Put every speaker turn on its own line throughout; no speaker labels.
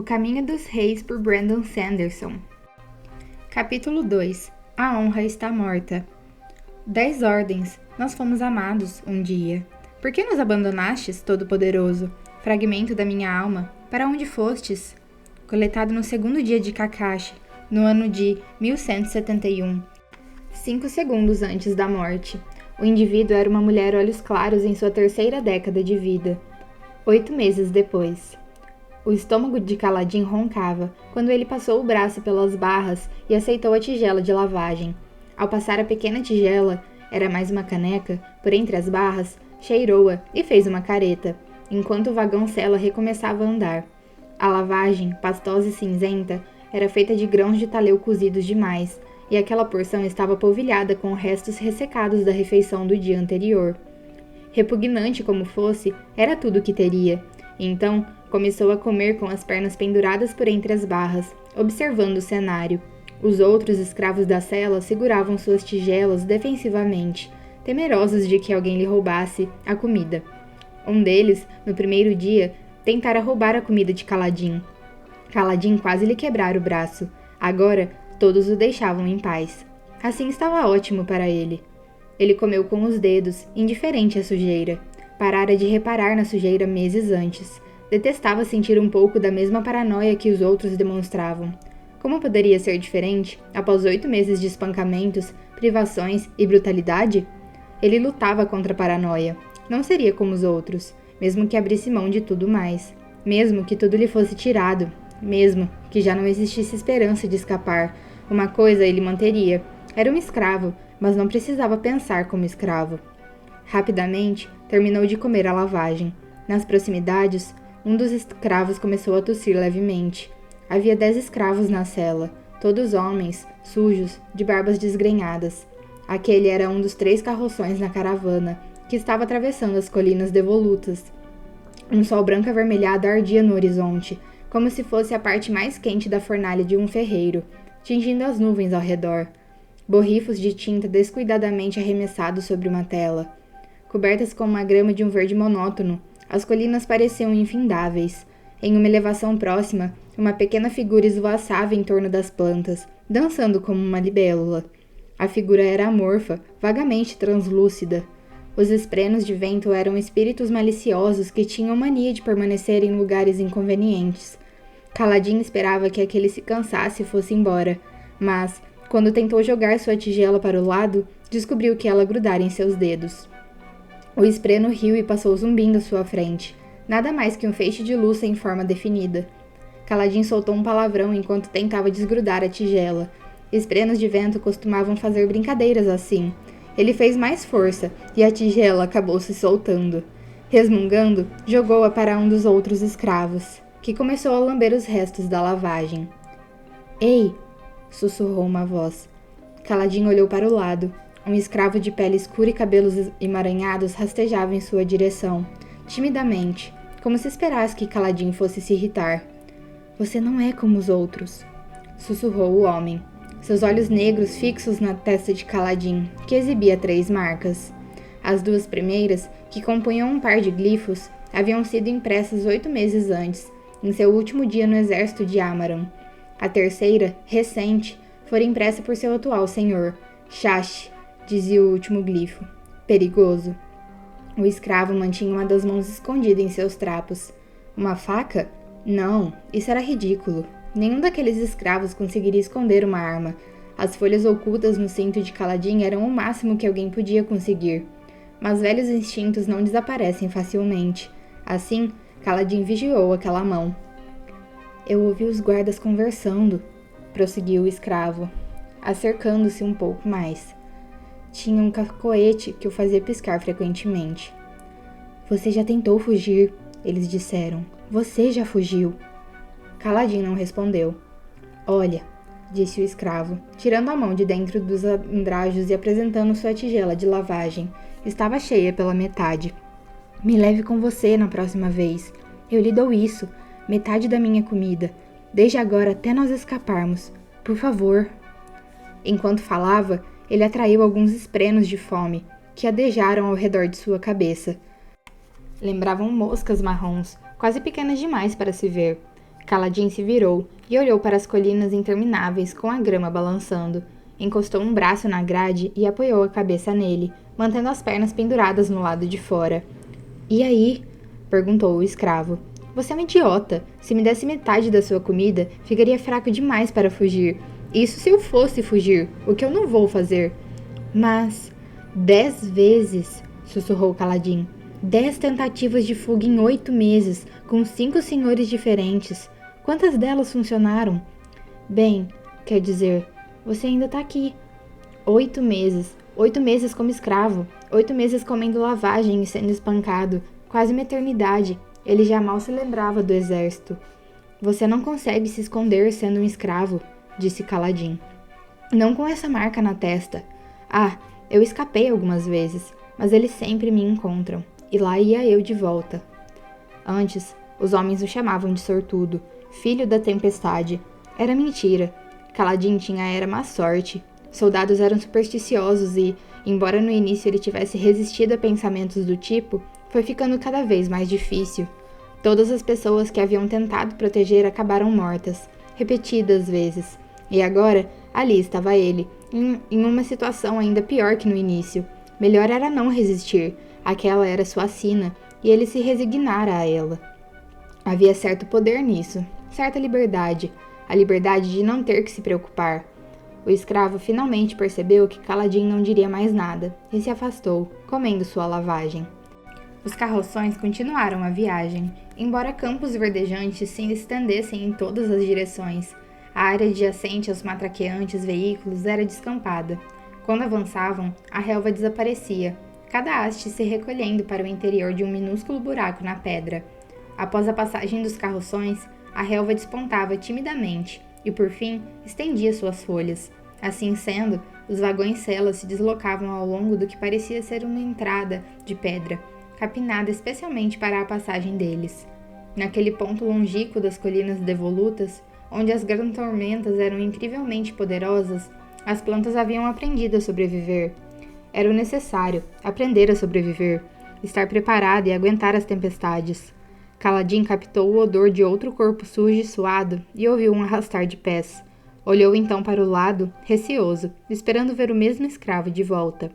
O Caminho dos Reis, por Brandon Sanderson. Capítulo 2. A honra está morta. 10 ordens. Nós fomos amados um dia. Por que nos abandonastes, Todo-Poderoso? Fragmento da minha alma, para onde fostes? Coletado no segundo dia de Kakashi, no ano de 1171. 5 segundos antes da morte. O indivíduo era uma mulher olhos claros em sua terceira década de vida. 8 meses depois. O estômago de Kaladin roncava quando ele passou o braço pelas barras e aceitou a tigela de lavagem. Ao passar a pequena tigela, era mais uma caneca, por entre as barras, cheirou-a e fez uma careta, enquanto o vagão-cela recomeçava a andar. A lavagem, pastosa e cinzenta, era feita de grãos de taleu cozidos demais, e aquela porção estava polvilhada com restos ressecados da refeição do dia anterior. Repugnante como fosse, era tudo o que teria. Então, começou a comer com as pernas penduradas por entre as barras, observando o cenário. Os outros escravos da cela seguravam suas tigelas defensivamente, temerosos de que alguém lhe roubasse a comida. Um deles, no primeiro dia, tentara roubar a comida de Kaladin. Kaladin quase lhe quebrara o braço. Agora, todos o deixavam em paz. Assim estava ótimo para ele. Ele comeu com os dedos, indiferente à sujeira. Parara de reparar na sujeira meses antes. Detestava sentir um pouco da mesma paranoia que os outros demonstravam. Como poderia ser diferente, após 8 meses de espancamentos, privações e brutalidade? Ele lutava contra a paranoia. Não seria como os outros, mesmo que abrisse mão de tudo mais. Mesmo que tudo lhe fosse tirado. Mesmo que já não existisse esperança de escapar. Uma coisa ele manteria. Era um escravo, mas não precisava pensar como escravo. Rapidamente, terminou de comer a lavagem. Nas proximidades, um dos escravos começou a tossir levemente. Havia 10 escravos na cela, todos homens, sujos, de barbas desgrenhadas. Aquele era um dos 3 carroções na caravana, que estava atravessando as colinas devolutas. Um sol branco avermelhado ardia no horizonte, como se fosse a parte mais quente da fornalha de um ferreiro, tingindo as nuvens ao redor. Borrifos de tinta descuidadamente arremessados sobre uma tela. Cobertas com uma grama de um verde monótono, as colinas pareciam infindáveis. Em uma elevação próxima, uma pequena figura esvoaçava em torno das plantas, dançando como uma libélula. A figura era amorfa, vagamente translúcida. Os esprenos de vento eram espíritos maliciosos que tinham mania de permanecer em lugares inconvenientes. Kaladin esperava que aquele se cansasse e fosse embora, mas, quando tentou jogar sua tigela para o lado, descobriu que ela grudara em seus dedos. O espreno riu e passou zumbindo à sua frente. Nada mais que um feixe de luz sem forma definida. Kaladin soltou um palavrão enquanto tentava desgrudar a tigela. Esprenos de vento costumavam fazer brincadeiras assim. Ele fez mais força, e a tigela acabou se soltando. Resmungando, jogou-a para um dos outros escravos, que começou a lamber os restos da lavagem. "Ei!" sussurrou uma voz. Kaladin olhou para o lado. Um escravo de pele escura e cabelos emaranhados rastejava em sua direção, timidamente, como se esperasse que Kaladin fosse se irritar. "Você não é como os outros", sussurrou o homem, seus olhos negros fixos na testa de Kaladin, que exibia 3 marcas. As 2 primeiras, que compunham um par de glifos, haviam sido impressas 8 meses antes, em seu último dia no exército de Amaran. A terceira, recente, fora impressa por seu atual senhor, Shashi, dizia o último glifo. Perigoso. O escravo mantinha uma das mãos escondida em seus trapos. Uma faca? Não, isso era ridículo. Nenhum daqueles escravos conseguiria esconder uma arma. As folhas ocultas no cinto de Kaladin eram o máximo que alguém podia conseguir. Mas velhos instintos não desaparecem facilmente. Assim, Kaladin vigiou aquela mão. "Eu ouvi os guardas conversando", prosseguiu o escravo, acercando-se um pouco mais. Tinha um cacoete que o fazia piscar frequentemente. "Você já tentou fugir", eles disseram. "Você já fugiu." Kaladin não respondeu. "Olha", disse o escravo, tirando a mão de dentro dos andrajos e apresentando sua tigela de lavagem. Estava cheia pela metade. "Me leve com você na próxima vez. Eu lhe dou isso, metade da minha comida, desde agora até nós escaparmos. Por favor." Enquanto falava, ele atraiu alguns esprenos de fome, que adejaram ao redor de sua cabeça. Lembravam moscas marrons, quase pequenas demais para se ver. Kaladin se virou e olhou para as colinas intermináveis com a grama balançando. Encostou um braço na grade e apoiou a cabeça nele, mantendo as pernas penduradas no lado de fora. E aí? Perguntou o escravo. Você é um idiota. Se me desse metade da sua comida, ficaria fraco demais para fugir. Isso se eu fosse fugir, o que eu não vou fazer. Mas 10 vezes, sussurrou Kaladin. 10 tentativas de fuga em 8 meses, com 5 senhores diferentes. Quantas delas funcionaram? Bem, quer dizer, você ainda está aqui. 8 meses. 8 meses como escravo. 8 meses comendo lavagem e sendo espancado. Quase uma eternidade. Ele já mal se lembrava do exército. Você não consegue se esconder sendo um escravo, disse Kaladin. Não com essa marca na testa. Ah, eu escapei algumas vezes, mas eles sempre me encontram. E lá ia eu de volta. Antes, os homens o chamavam de sortudo, filho da tempestade. Era mentira. Kaladin era má sorte. Soldados eram supersticiosos e, embora no início ele tivesse resistido a pensamentos do tipo, foi ficando cada vez mais difícil. Todas as pessoas que haviam tentado proteger acabaram mortas, repetidas vezes. E agora, ali estava ele, em uma situação ainda pior que no início. Melhor era não resistir. Aquela era sua sina, e ele se resignara a ela. Havia certo poder nisso, certa liberdade, a liberdade de não ter que se preocupar. O escravo finalmente percebeu que Kaladin não diria mais nada, e se afastou, comendo sua lavagem. Os carroções continuaram a viagem, embora campos verdejantes se estendessem em todas as direções. A área adjacente aos matraqueantes veículos era descampada. Quando avançavam, a relva desaparecia, cada haste se recolhendo para o interior de um minúsculo buraco na pedra. Após a passagem dos carroções, a relva despontava timidamente e, por fim, estendia suas folhas. Assim sendo, os vagões-celas se deslocavam ao longo do que parecia ser uma entrada de pedra, capinada especialmente para a passagem deles. Naquele ponto longínquo das colinas devolutas, onde as grandes tormentas eram incrivelmente poderosas, as plantas haviam aprendido a sobreviver. Era o necessário, aprender a sobreviver, estar preparado e aguentar as tempestades. Kaladin captou o odor de outro corpo sujo e suado e ouviu um arrastar de pés. Olhou então para o lado, receoso, esperando ver o mesmo escravo de volta.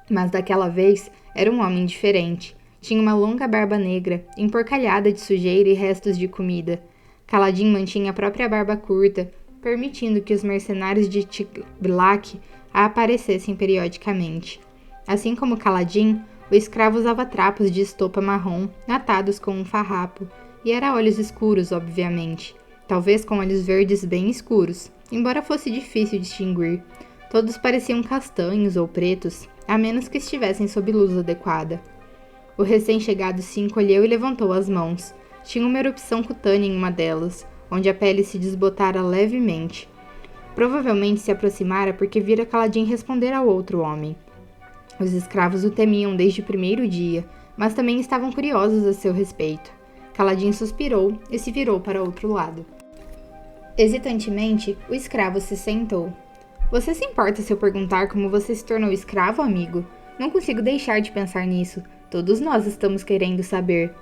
Mas daquela vez era um homem diferente. Tinha uma longa barba negra, emporcalhada de sujeira e restos de comida. Kaladin mantinha a própria barba curta, permitindo que os mercenários de Tiglath a aparecessem periodicamente. Assim como Kaladin, o escravo usava trapos de estopa marrom, atados com um farrapo, e era olhos escuros, obviamente. Talvez com olhos verdes bem escuros, embora fosse difícil distinguir. Todos pareciam castanhos ou pretos, a menos que estivessem sob luz adequada. O recém-chegado se encolheu e levantou as mãos. Tinha uma erupção cutânea em uma delas, onde a pele se desbotara levemente. Provavelmente se aproximara porque vira Kaladin responder ao outro homem. Os escravos o temiam desde o primeiro dia, mas também estavam curiosos a seu respeito. Kaladin suspirou e se virou para outro lado. Hesitantemente, o escravo se sentou. Você se importa se eu perguntar como você se tornou escravo, amigo? Não consigo deixar de pensar nisso. Todos nós estamos querendo saber.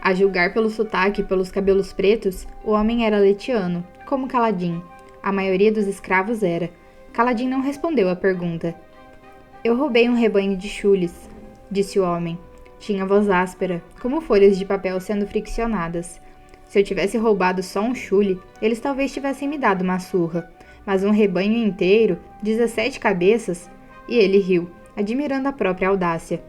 A julgar pelo sotaque e pelos cabelos pretos, o homem era letiano, como Kaladin. A maioria dos escravos era. Kaladin não respondeu à pergunta. Eu roubei um rebanho de chules, disse o homem. Tinha voz áspera, como folhas de papel sendo friccionadas. Se eu tivesse roubado só um chule, eles talvez tivessem me dado uma surra. Mas um rebanho inteiro, 17 cabeças, e ele riu, admirando a própria audácia.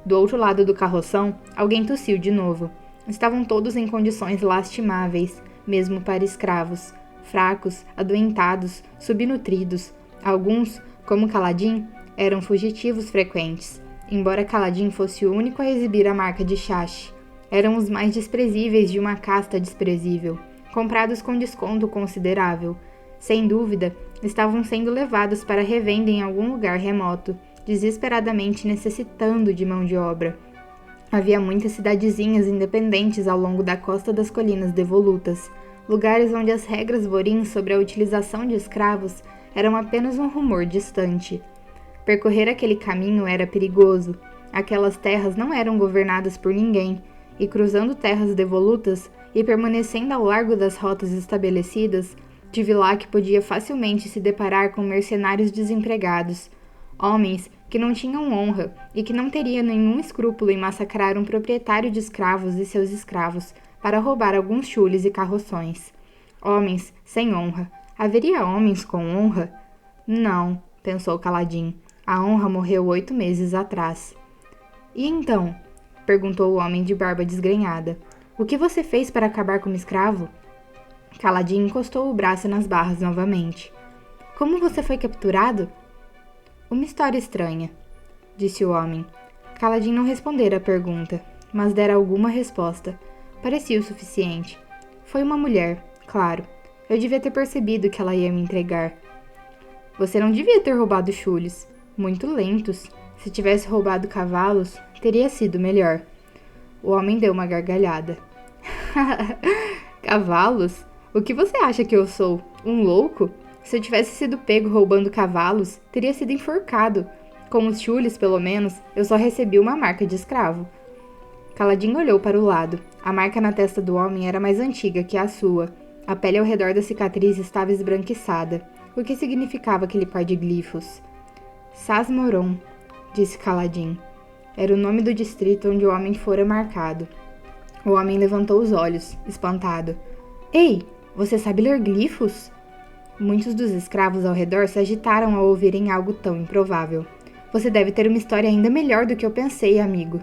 Do outro lado do carroção, alguém tossiu de novo. Estavam todos em condições lastimáveis, mesmo para escravos. Fracos, adoentados, subnutridos. Alguns, como Kaladin, eram fugitivos frequentes. Embora Kaladin fosse o único a exibir a marca de Shash, eram os mais desprezíveis de uma casta desprezível, comprados com desconto considerável. Sem dúvida, estavam sendo levados para revenda em algum lugar remoto, desesperadamente necessitando de mão de obra. Havia muitas cidadezinhas independentes ao longo da costa das colinas devolutas, lugares onde as regras vorins sobre a utilização de escravos eram apenas um rumor distante. Percorrer aquele caminho era perigoso. Aquelas terras não eram governadas por ninguém, e cruzando terras devolutas, e permanecendo ao largo das rotas estabelecidas, Tivlac podia facilmente se deparar com mercenários desempregados, homens que não tinham honra e que não teriam nenhum escrúpulo em massacrar um proprietário de escravos e seus escravos para roubar alguns chules e carroções. Homens sem honra. Haveria homens com honra? Não, pensou Caladin. A honra morreu 8 meses atrás. E então? Perguntou o homem de barba desgrenhada. O que você fez para acabar como escravo? Caladin encostou o braço nas barras novamente. Como você foi capturado? Uma história estranha, disse o homem. Caladin não respondera a pergunta, mas dera alguma resposta. Parecia o suficiente. Foi uma mulher, claro. Eu devia ter percebido que ela ia me entregar. Você não devia ter roubado chules. Muito lentos. Se tivesse roubado cavalos, teria sido melhor. O homem deu uma gargalhada. Cavalos? O que você acha que eu sou? Um louco? Se eu tivesse sido pego roubando cavalos, teria sido enforcado. Com os chules, pelo menos, eu só recebi uma marca de escravo. Caladin olhou para o lado. A marca na testa do homem era mais antiga que a sua. A pele ao redor da cicatriz estava esbranquiçada, o que significava aquele par de glifos. Sasmoron, disse Caladin. Era o nome do distrito onde o homem fora marcado. O homem levantou os olhos, espantado. Ei, você sabe ler glifos? Muitos dos escravos ao redor se agitaram ao ouvirem algo tão improvável. Você deve ter uma história ainda melhor do que eu pensei, amigo.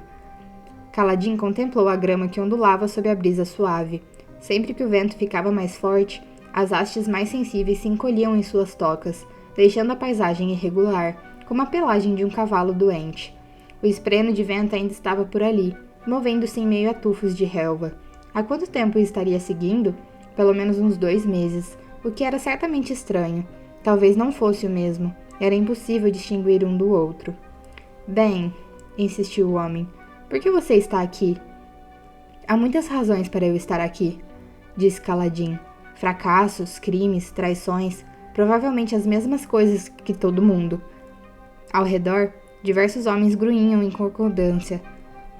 Caladin contemplou a grama que ondulava sob a brisa suave. Sempre que o vento ficava mais forte, as hastes mais sensíveis se encolhiam em suas tocas, deixando a paisagem irregular, como a pelagem de um cavalo doente. O espreno de vento ainda estava por ali, movendo-se em meio a tufos de relva. Há quanto tempo o estaria seguindo? Pelo menos uns 2 meses, o que era certamente estranho. Talvez não fosse o mesmo. Era impossível distinguir um do outro. Bem, insistiu o homem, por que você está aqui? Há muitas razões para eu estar aqui, disse Caladin. Fracassos, crimes, traições, provavelmente as mesmas coisas que todo mundo. Ao redor, diversos homens grunhiam em concordância.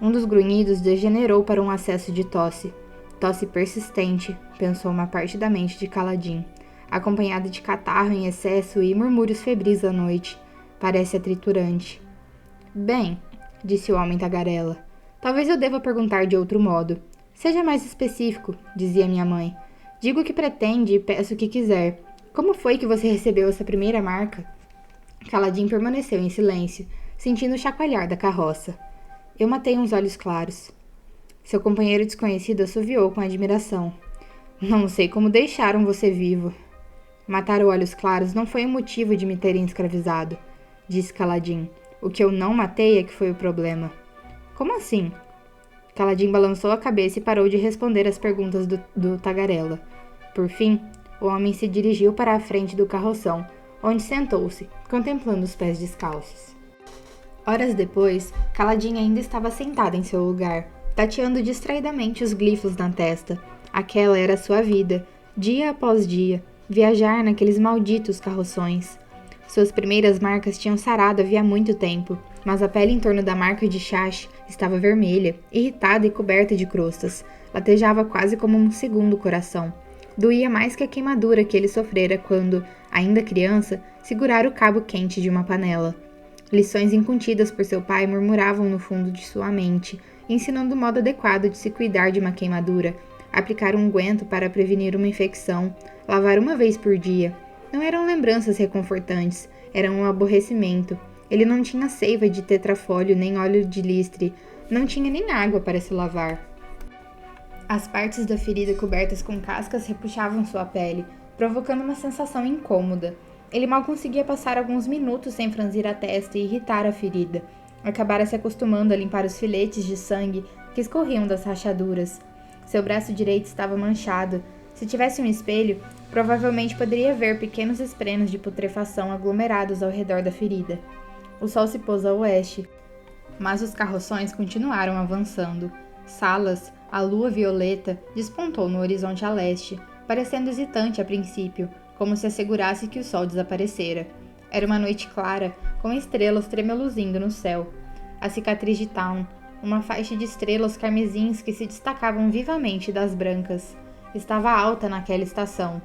Um dos grunhidos degenerou para um acesso de tosse. Tosse persistente, pensou uma parte da mente de Caladin, acompanhada de catarro em excesso e murmúrios febris à noite. Parece atriturante. Bem, disse o homem tagarela, talvez eu deva perguntar de outro modo. Seja mais específico, dizia minha mãe. Diga o que pretende e peço o que quiser. Como foi que você recebeu essa primeira marca? Caladin permaneceu em silêncio, sentindo o chacoalhar da carroça. Eu matei uns olhos claros. Seu companheiro desconhecido assoviou com admiração. Não sei como deixaram você vivo. Matar olhos claros não foi o motivo de me terem escravizado, disse Caladin. O que eu não matei é que foi o problema. Como assim? Caladin balançou a cabeça e parou de responder às perguntas do tagarela. Por fim, o homem se dirigiu para a frente do carroção, onde sentou-se, contemplando os pés descalços. Horas depois, Caladin ainda estava sentado em seu lugar, tateando distraidamente os glifos na testa. Aquela era sua vida, dia após dia, viajar naqueles malditos carroções. Suas primeiras marcas tinham sarado havia muito tempo, mas a pele em torno da marca de chache estava vermelha, irritada e coberta de crostas. Latejava quase como um segundo coração. Doía mais que a queimadura que ele sofrera quando, ainda criança, segurara o cabo quente de uma panela. Lições incontidas por seu pai murmuravam no fundo de sua mente, ensinando o modo adequado de se cuidar de uma queimadura, aplicar um unguento para prevenir uma infecção, lavar uma vez por dia. Não eram lembranças reconfortantes, eram um aborrecimento. Ele não tinha seiva de tetrafólio nem óleo de listre, não tinha nem água para se lavar. As partes da ferida cobertas com cascas repuxavam sua pele, provocando uma sensação incômoda. Ele mal conseguia passar alguns minutos sem franzir a testa e irritar a ferida. Acabara se acostumando a limpar os filetes de sangue que escorriam das rachaduras. Seu braço direito estava manchado. Se tivesse um espelho, provavelmente poderia ver pequenos esprenos de putrefação aglomerados ao redor da ferida. O sol se pôs a oeste, mas os carroções continuaram avançando. Salas, a lua violeta, despontou no horizonte a leste, parecendo hesitante a princípio, como se assegurasse que o sol desaparecera. Era uma noite clara, com estrelas tremeluzindo no céu. A cicatriz de Town, uma faixa de estrelas carmesins que se destacavam vivamente das brancas. Estava alta naquela estação.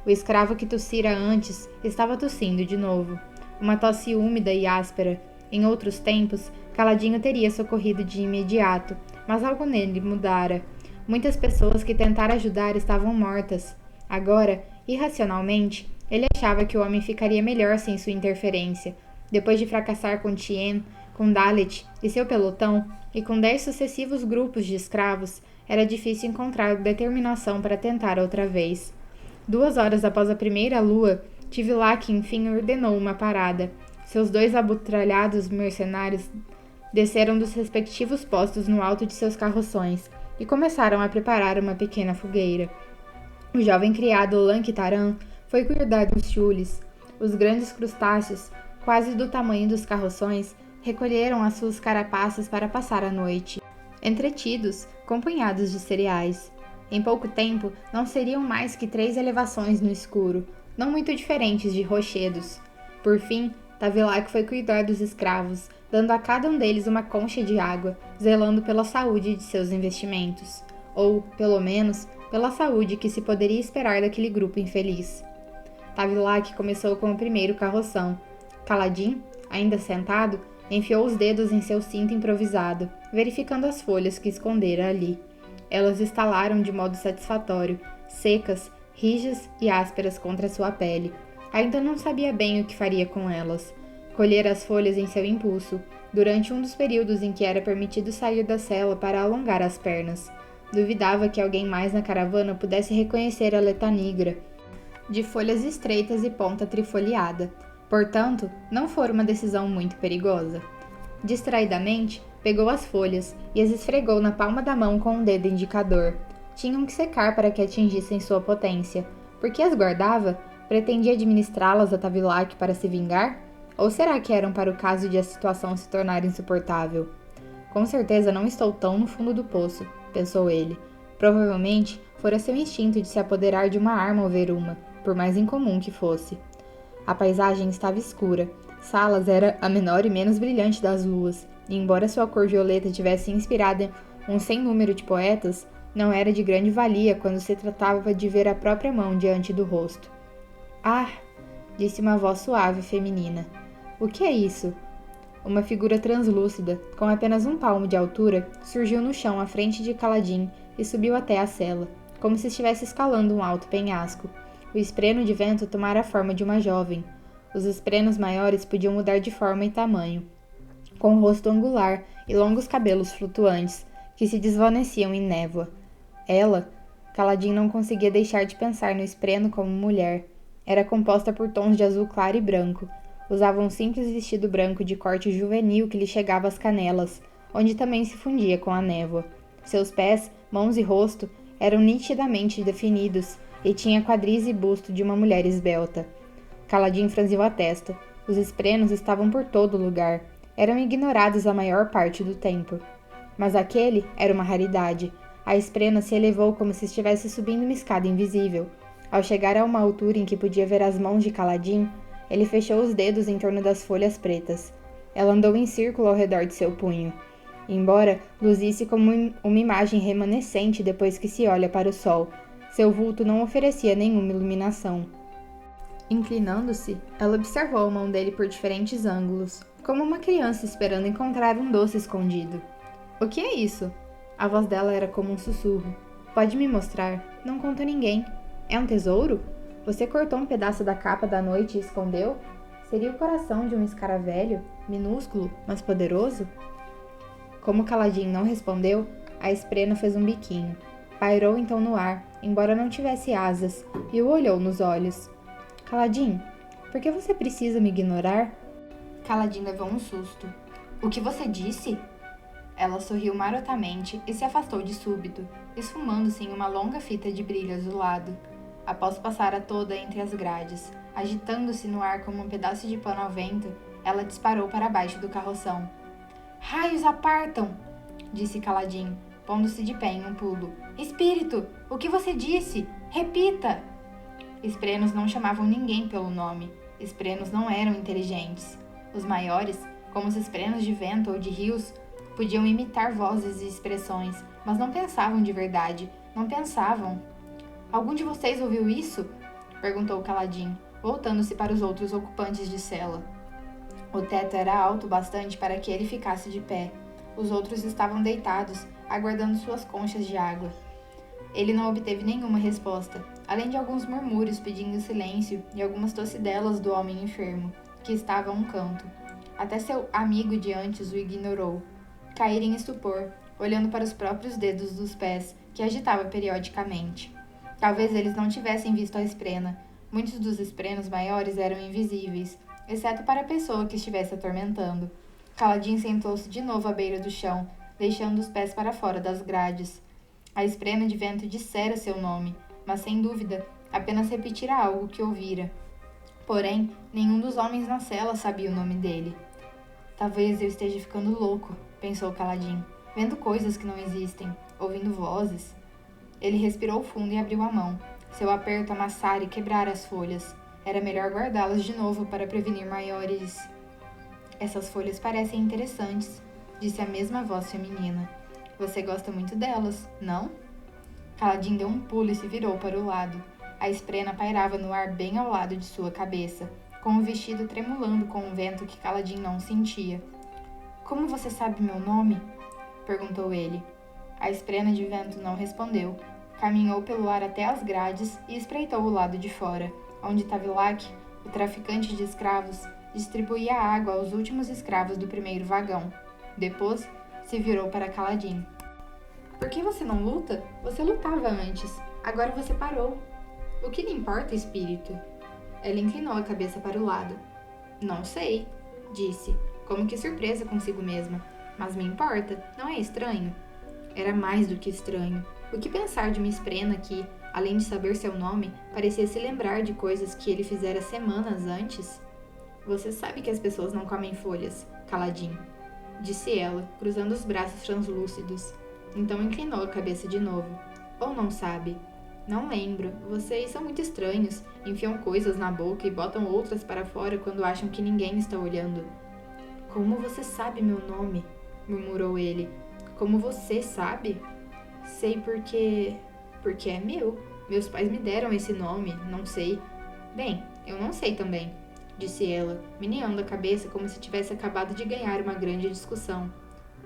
O escravo que tossira antes estava tossindo de novo. Uma tosse úmida e áspera. Em outros tempos, Caladinho teria socorrido de imediato, mas algo nele mudara. Muitas pessoas que tentaram ajudar estavam mortas. Agora, irracionalmente, ele achava que o homem ficaria melhor sem sua interferência. Depois de fracassar com Tien, com Dalet e seu pelotão, e com 10 sucessivos grupos de escravos, era difícil encontrar determinação para tentar outra vez. 2 horas após a primeira lua, Tivlak enfim ordenou uma parada. Seus 2 abutralhados mercenários desceram dos respectivos postos no alto de seus carroções e começaram a preparar uma pequena fogueira. O jovem criado Lanquitaran foi cuidar dos chules. Os grandes crustáceos, quase do tamanho dos carroções, recolheram as suas carapaças para passar a noite, entretidos com punhados de cereais. Em pouco tempo, não seriam mais que 3 elevações no escuro, não muito diferentes de rochedos. Por fim, Tavilak foi cuidar dos escravos, dando a cada um deles uma concha de água, zelando pela saúde de seus investimentos. Ou, pelo menos, pela saúde que se poderia esperar daquele grupo infeliz. Tavilak começou com o primeiro carroção. Caladim, ainda sentado, enfiou os dedos em seu cinto improvisado, verificando as folhas que escondera ali. Elas estalaram de modo satisfatório, secas, rijas e ásperas contra sua pele. Ainda não sabia bem o que faria com elas. Colhera as folhas em seu impulso, durante um dos períodos em que era permitido sair da cela para alongar as pernas. Duvidava que alguém mais na caravana pudesse reconhecer a leta negra, de folhas estreitas e ponta trifoliada. Portanto, não fora uma decisão muito perigosa. Distraidamente, pegou as folhas e as esfregou na palma da mão com o dedo indicador. Tinham que secar para que atingissem sua potência. Por que as guardava? Pretendia administrá-las a Tavilak para se vingar? Ou será que eram para o caso de a situação se tornar insuportável? Com certeza não estou tão no fundo do poço, pensou ele. Provavelmente fora seu instinto de se apoderar de uma arma ao ver uma, por mais incomum que fosse. A paisagem estava escura. Salas era a menor e menos brilhante das luas, e embora sua cor violeta tivesse inspirado um sem número de poetas, não era de grande valia quando se tratava de ver a própria mão diante do rosto. Ah! Disse uma voz suave e feminina. O que é isso? Uma figura translúcida, com apenas 1 palmo de altura, surgiu no chão à frente de Caladim e subiu até a cela, como se estivesse escalando um alto penhasco. O espreno de vento tomara a forma de uma jovem. Os esprenos maiores podiam mudar de forma e tamanho, com rosto angular e longos cabelos flutuantes, que se desvaneciam em névoa. Ela, Caladim não conseguia deixar de pensar no espreno como mulher. Era composta por tons de azul claro e branco. Usava um simples vestido branco de corte juvenil que lhe chegava às canelas, onde também se fundia com a névoa. Seus pés, mãos e rosto eram nitidamente definidos e tinha quadris e busto de uma mulher esbelta. Caladim franziu a testa. Os esprenos estavam por todo lugar. Eram ignorados a maior parte do tempo. Mas aquele era uma raridade. A esprena se elevou como se estivesse subindo uma escada invisível. Ao chegar a uma altura em que podia ver as mãos de Caladim, ele fechou os dedos em torno das folhas pretas. Ela andou em círculo ao redor de seu punho. Embora luzisse como uma imagem remanescente depois que se olha para o sol, seu vulto não oferecia nenhuma iluminação. Inclinando-se, ela observou a mão dele por diferentes ângulos, como uma criança esperando encontrar um doce escondido. O que é isso? A voz dela era como um sussurro. Pode me mostrar? Não conto a ninguém. É um tesouro? Você cortou um pedaço da capa da noite e escondeu? Seria o coração de um escaravelho, minúsculo, mas poderoso? Como Caladim não respondeu, a esprena fez um biquinho. Pairou então no ar, embora não tivesse asas, e o olhou nos olhos. Caladim, por que você precisa me ignorar? Caladim levou um susto. O que você disse? Ela sorriu marotamente e se afastou de súbito, esfumando-se em uma longa fita de brilho azulado. Após passar a toda entre as grades, agitando-se no ar como um pedaço de pano ao vento, ela disparou para baixo do carroção. Raios apartam! Disse Caladim, pondo-se de pé em um pulo. Espírito! O que você disse? Repita! Esprenos não chamavam ninguém pelo nome. Esprenos não eram inteligentes. Os maiores, como os esprenos de vento ou de rios, Podiam imitar vozes e expressões, mas não pensavam de verdade. Não pensavam. Algum de vocês ouviu isso? Perguntou Caladim, voltando-se para os outros ocupantes de cela. O teto era alto bastante para que ele ficasse de pé. Os outros estavam deitados, aguardando suas conchas de água. Ele não obteve nenhuma resposta, além de alguns murmúrios pedindo silêncio e algumas tossidelas do homem enfermo, que estava a um canto. Até seu amigo de antes o ignorou. Caíra em estupor, olhando para os próprios dedos dos pés, que agitava periodicamente. Talvez eles não tivessem visto a esprena. Muitos dos esprenos maiores eram invisíveis, exceto para a pessoa que estivesse atormentando. Caladim sentou-se de novo à beira do chão, deixando os pés para fora das grades. A esprena de vento dissera seu nome, mas sem dúvida, apenas repetira algo que ouvira. Porém, nenhum dos homens na cela sabia o nome dele. Talvez eu esteja ficando louco, pensou Caladim, vendo coisas que não existem, ouvindo vozes. Ele respirou fundo e abriu a mão. Seu aperto amassara e quebrara as folhas. Era melhor guardá-las de novo para prevenir maiores. Essas folhas parecem interessantes, disse a mesma voz feminina. Você gosta muito delas, não? Caladim deu um pulo e se virou para o lado. A esprena pairava no ar bem ao lado de sua cabeça, com o vestido tremulando com um vento que Caladim não sentia. Como você sabe meu nome? Perguntou ele. A esprena de vento não respondeu. Caminhou pelo ar até as grades e espreitou o lado de fora, onde Tavilac, o traficante de escravos, distribuía água aos últimos escravos do primeiro vagão. Depois, se virou para Caladim. Por que você não luta? Você lutava antes. Agora você parou. O que lhe importa, espírito? Ela inclinou a cabeça para o lado. Não sei, disse, como que surpresa consigo mesma. Mas me importa, não é estranho? Era mais do que estranho. O que pensar de uma esprena que, além de saber seu nome, parecia se lembrar de coisas que ele fizera semanas antes? Você sabe que as pessoas não comem folhas, Caladim, disse ela, cruzando os braços translúcidos. Então inclinou a cabeça de novo. Ou não sabe? Não lembro. Vocês são muito estranhos. Enfiam coisas na boca e botam outras para fora quando acham que ninguém está olhando. Como você sabe meu nome? Murmurou ele. Como você sabe? Sei porque é meu. Meus pais me deram esse nome, não sei. Bem, eu não sei também, disse ela, meneando a cabeça como se tivesse acabado de ganhar uma grande discussão.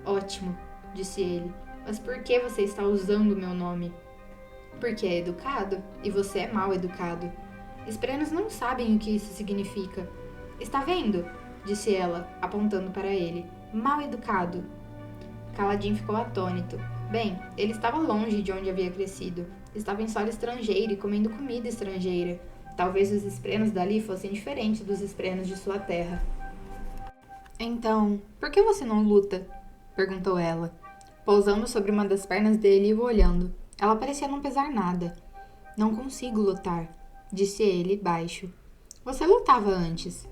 Ótimo, disse ele. Mas por que você está usando o meu nome? Porque é educado, e você é mal educado. Esprenos não sabem o que isso significa. Está vendo? Disse ela, apontando para ele. Mal educado. Caladim ficou atônito. Bem, ele estava longe de onde havia crescido. Estava em solo estrangeiro e comendo comida estrangeira. Talvez os esprenos dali fossem diferentes dos esprenos de sua terra. Então, por que você não luta? Perguntou ela, pousando sobre uma das pernas dele e o olhando. Ela parecia não pesar nada. Não consigo lutar, disse ele, baixo. Você lutava antes.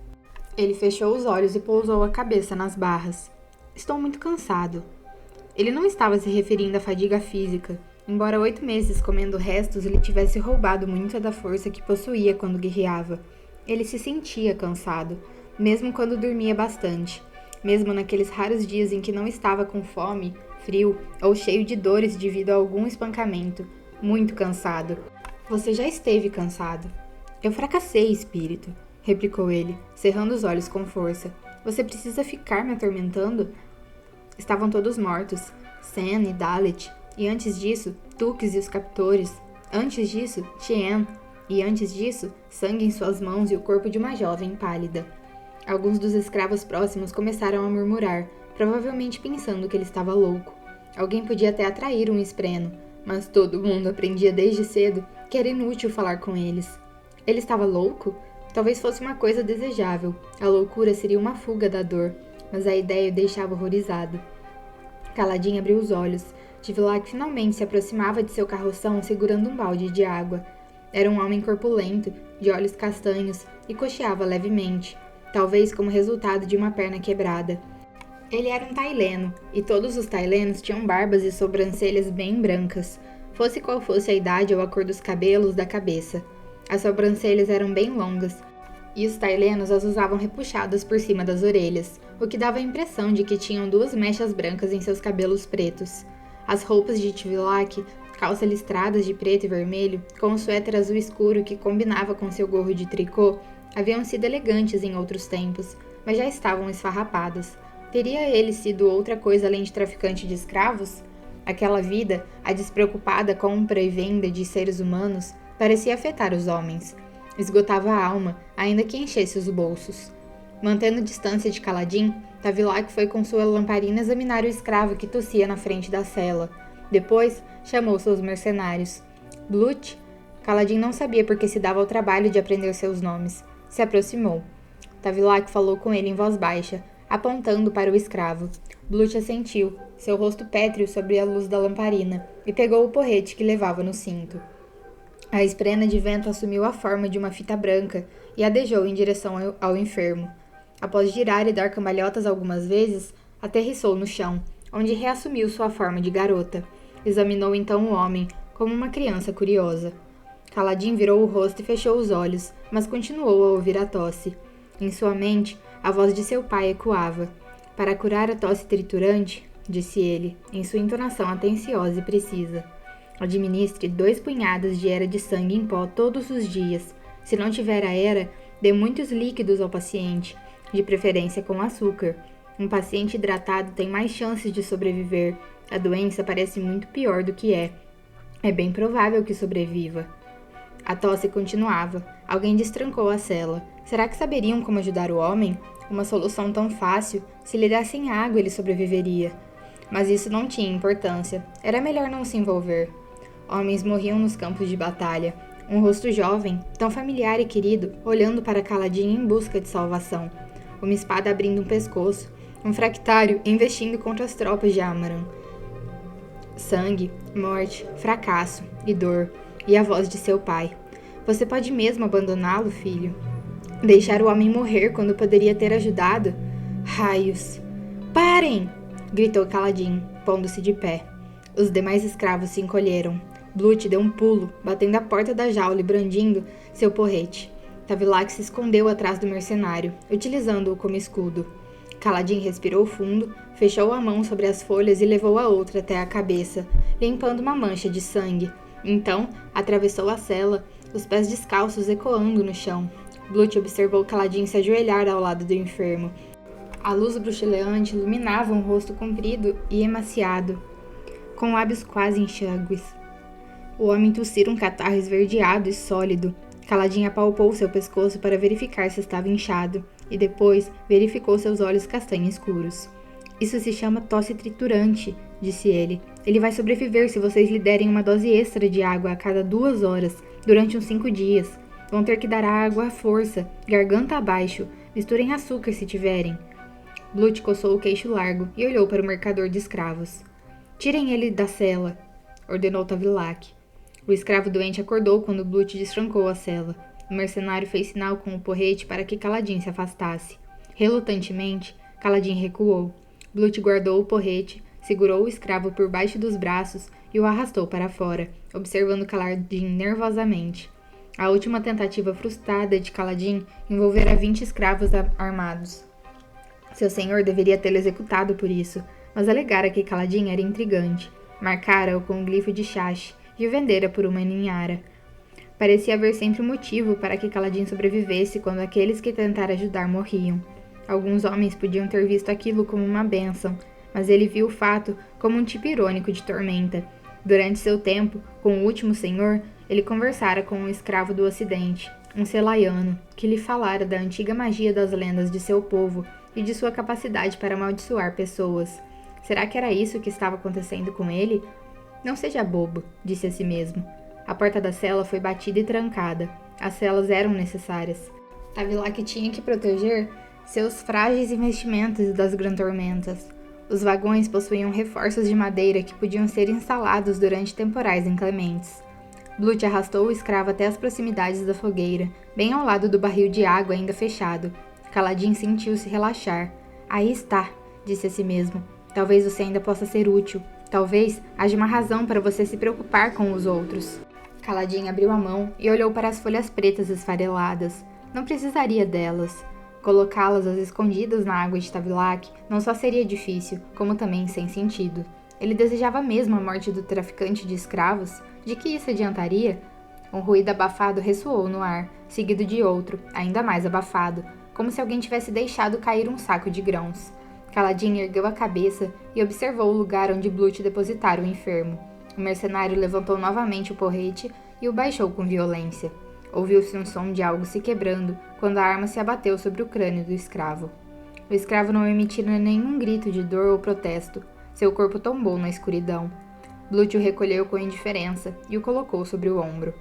Ele fechou os olhos e pousou a cabeça nas barras. Estou muito cansado. Ele não estava se referindo à fadiga física, embora 8 meses comendo restos lhe tivesse roubado muita da força que possuía quando guerreava. Ele se sentia cansado, mesmo quando dormia bastante, mesmo naqueles raros dias em que não estava com fome, frio ou cheio de dores devido a algum espancamento. Muito cansado. Você já esteve cansado. Eu fracassei, espírito, replicou ele, cerrando os olhos com força. Você precisa ficar me atormentando? Estavam todos mortos, Sen e Dalet, e antes disso, Tuques e os captores. Antes disso, Tien, e antes disso, sangue em suas mãos e o corpo de uma jovem pálida. Alguns dos escravos próximos começaram a murmurar, provavelmente pensando que ele estava louco. Alguém podia até atrair um espreno, mas todo mundo aprendia desde cedo que era inútil falar com eles. Ele estava louco? Talvez fosse uma coisa desejável. A loucura seria uma fuga da dor, mas a ideia o deixava horrorizado. Caladim abriu os olhos. Tavilac finalmente se aproximava de seu carroção segurando um balde de água. Era um homem corpulento, de olhos castanhos, e cocheava levemente, talvez como resultado de uma perna quebrada. Ele era um taileno, e todos os tailenos tinham barbas e sobrancelhas bem brancas, fosse qual fosse a idade ou a cor dos cabelos da cabeça. As sobrancelhas eram bem longas, e os tailenos as usavam repuxadas por cima das orelhas, o que dava a impressão de que tinham 2 mechas brancas em seus cabelos pretos. As roupas de Tvilak, calças listradas de preto e vermelho, com um suéter azul escuro que combinava com seu gorro de tricô, haviam sido elegantes em outros tempos, mas já estavam esfarrapadas. Teria ele sido outra coisa além de traficante de escravos? Aquela vida, a despreocupada compra e venda de seres humanos, parecia afetar os homens. Esgotava a alma, ainda que enchesse os bolsos. Mantendo distância de Kaladin, Tvilak foi com sua lamparina examinar o escravo que tossia na frente da cela. Depois, chamou seus mercenários. Blut? Kaladin não sabia por que se dava ao trabalho de aprender seus nomes. Se aproximou. Tvilak falou com ele em voz baixa, apontando para o escravo. Blut assentiu, seu rosto pétreo sob a luz da lamparina, e pegou o porrete que levava no cinto. A esprena de vento assumiu a forma de uma fita branca e adejou em direção ao enfermo. Após girar e dar cambalhotas algumas vezes, aterrissou no chão, onde reassumiu sua forma de garota. Examinou então o homem, como uma criança curiosa. Kaladin virou o rosto e fechou os olhos, mas continuou a ouvir a tosse. Em sua mente, a voz de seu pai ecoava. Para curar a tosse triturante, disse ele, em sua entonação atenciosa e precisa. Administre 2 punhadas de era de sangue em pó todos os dias. Se não tiver a era, dê muitos líquidos ao paciente, de preferência com açúcar. Um paciente hidratado tem mais chances de sobreviver. A doença parece muito pior do que é. É bem provável que sobreviva. A tosse continuava. Alguém destrancou a cela. Será que saberiam como ajudar o homem? Uma solução tão fácil, se lhe dessem água ele sobreviveria. Mas isso não tinha importância. Era melhor não se envolver. Homens morriam nos campos de batalha. Um rosto jovem, tão familiar e querido, olhando para Kaladin em busca de salvação. Uma espada abrindo um pescoço. Um fractário investindo contra as tropas de Amaran. Sangue, morte, fracasso e dor. E a voz de seu pai. Você pode mesmo abandoná-lo, filho? Deixar o homem morrer quando poderia ter ajudado? Raios! Parem! Gritou Kaladin, pondo-se de pé. Os demais escravos se encolheram. Blut deu um pulo, batendo a porta da jaula e brandindo seu porrete. Tvilak se escondeu atrás do mercenário, utilizando-o como escudo. Kaladin respirou fundo, fechou a mão sobre as folhas e levou a outra até a cabeça, limpando uma mancha de sangue. Então, atravessou a cela, os pés descalços ecoando no chão. Blut observou Kaladin se ajoelhar ao lado do enfermo. A luz bruxuleante iluminava um rosto comprido e emaciado, com lábios quase enxágues. O homem tossira um catarro esverdeado e sólido. Kaladin apalpou seu pescoço para verificar se estava inchado, e depois verificou seus olhos castanho escuros. Isso se chama tosse triturante, disse ele. Ele vai sobreviver se vocês lhe derem uma dose extra de água a cada 2 horas, durante uns 5 dias. Vão ter que dar água à força, garganta abaixo. Misturem açúcar se tiverem. Blut coçou o queixo largo e olhou para o mercador de escravos. Tirem ele da cela, ordenou Tvilak. O escravo doente acordou quando Blut destrancou a cela. O mercenário fez sinal com o porrete para que Kaladin se afastasse. Relutantemente, Kaladin recuou. Blut guardou o porrete, segurou o escravo por baixo dos braços e o arrastou para fora, observando Kaladin nervosamente. A última tentativa frustrada de Kaladin envolvera 20 escravos armados. Seu senhor deveria tê-lo executado por isso, mas alegara que Kaladin era intrigante. Marcara-o com um glifo de Shash e o vendera por uma ninhara. Parecia haver sempre um motivo para que Kaladin sobrevivesse quando aqueles que tentara ajudar morriam. Alguns homens podiam ter visto aquilo como uma bênção, mas ele viu o fato como um tipo irônico de tormenta. Durante seu tempo, com o último senhor, ele conversara com um escravo do ocidente, um selaiano, que lhe falara da antiga magia das lendas de seu povo e de sua capacidade para amaldiçoar pessoas. Será que era isso que estava acontecendo com ele? Não seja bobo, disse a si mesmo. A porta da cela foi batida e trancada. As celas eram necessárias. Tvilak tinha que proteger seus frágeis investimentos das grantormentas. Os vagões possuíam reforços de madeira que podiam ser instalados durante temporais inclementes. Blut arrastou o escravo até as proximidades da fogueira, bem ao lado do barril de água ainda fechado. Kaladin sentiu-se relaxar. Aí está, disse a si mesmo. Talvez você ainda possa ser útil. Talvez haja uma razão para você se preocupar com os outros. Kaladin abriu a mão e olhou para as folhas pretas esfareladas. Não precisaria delas. Colocá-las às escondidas na água de Tavilac não só seria difícil, como também sem sentido. Ele desejava mesmo a morte do traficante de escravos? De que isso adiantaria? Um ruído abafado ressoou no ar, seguido de outro, ainda mais abafado, como se alguém tivesse deixado cair um saco de grãos. Kaladin ergueu a cabeça e observou o lugar onde Blut depositara o enfermo. O mercenário levantou novamente o porrete e o baixou com violência. Ouviu-se um som de algo se quebrando quando a arma se abateu sobre o crânio do escravo. O escravo não emitira nenhum grito de dor ou protesto. Seu corpo tombou na escuridão. Blut o recolheu com indiferença e o colocou sobre o ombro.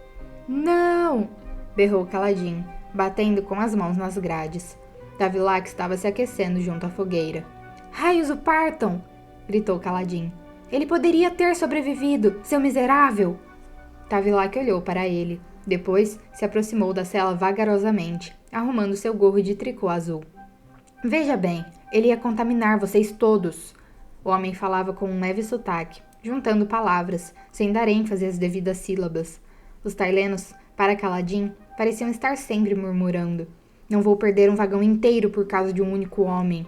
Não! Berrou Kaladin, batendo com as mãos nas grades. Tavilac estava se aquecendo junto à fogueira. Raios o partam! Gritou Kaladin. Ele poderia ter sobrevivido, seu miserável! Tavilac olhou para ele. Depois se aproximou da cela vagarosamente, arrumando seu gorro de tricô azul. Veja bem, ele ia contaminar vocês todos. O homem falava com um leve sotaque, juntando palavras, sem dar ênfase às devidas sílabas. Os tailenos, para Kaladin, pareciam estar sempre murmurando. Não vou perder um vagão inteiro por causa de um único homem.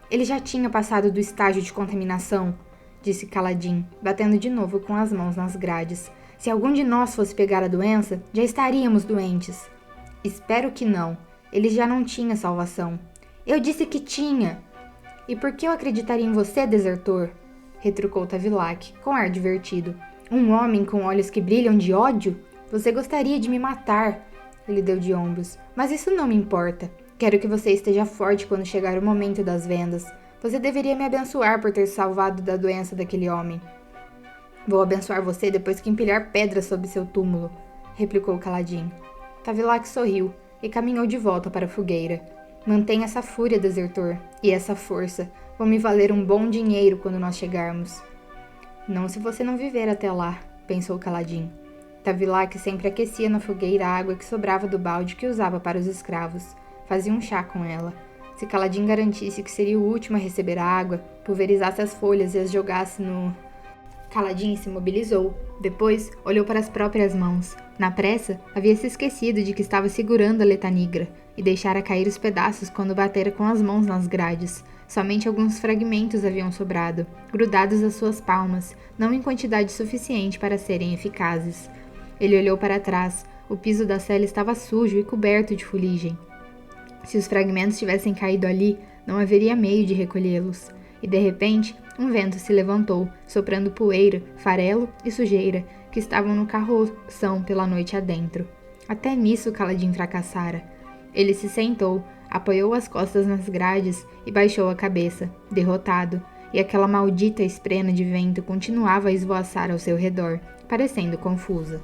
Ele já tinha passado do estágio de contaminação, disse Kaladin, batendo de novo com as mãos nas grades. Se algum de nós fosse pegar a doença, já estaríamos doentes. Espero que não. Ele já não tinha salvação. Eu disse que tinha. E por que eu acreditaria em você, desertor? Retrucou Tavilac, com ar divertido. Um homem com olhos que brilham de ódio? Você gostaria de me matar. Ele deu de ombros. Mas isso não me importa. Quero que você esteja forte quando chegar o momento das vendas. Você deveria me abençoar por ter salvado da doença daquele homem. Vou abençoar você depois que empilhar pedras sob seu túmulo, replicou Kaladin. Tavilac sorriu e caminhou de volta para a fogueira. Mantenha essa fúria, desertor, e essa força. Vão me valer um bom dinheiro quando nós chegarmos. Não se você não viver até lá, pensou Kaladin. Tavilac sempre aquecia na fogueira a água que sobrava do balde que usava para os escravos. Fazia um chá com ela. Se Kaladin garantisse que seria o último a receber a água, pulverizasse as folhas e as jogasse no... Kaladin se mobilizou. Depois, olhou para as próprias mãos. Na pressa, havia se esquecido de que estava segurando a letanigra e deixara cair os pedaços quando batera com as mãos nas grades. Somente alguns fragmentos haviam sobrado, grudados às suas palmas, não em quantidade suficiente para serem eficazes. Ele olhou para trás. O piso da cela estava sujo e coberto de fuligem. Se os fragmentos tivessem caído ali, não haveria meio de recolhê-los. E de repente, um vento se levantou, soprando poeira, farelo e sujeira, que estavam no carroção pela noite adentro. Até nisso Kaladin fracassara. Ele se sentou, apoiou as costas nas grades e baixou a cabeça, derrotado, e aquela maldita esprena de vento continuava a esvoaçar ao seu redor, parecendo confusa.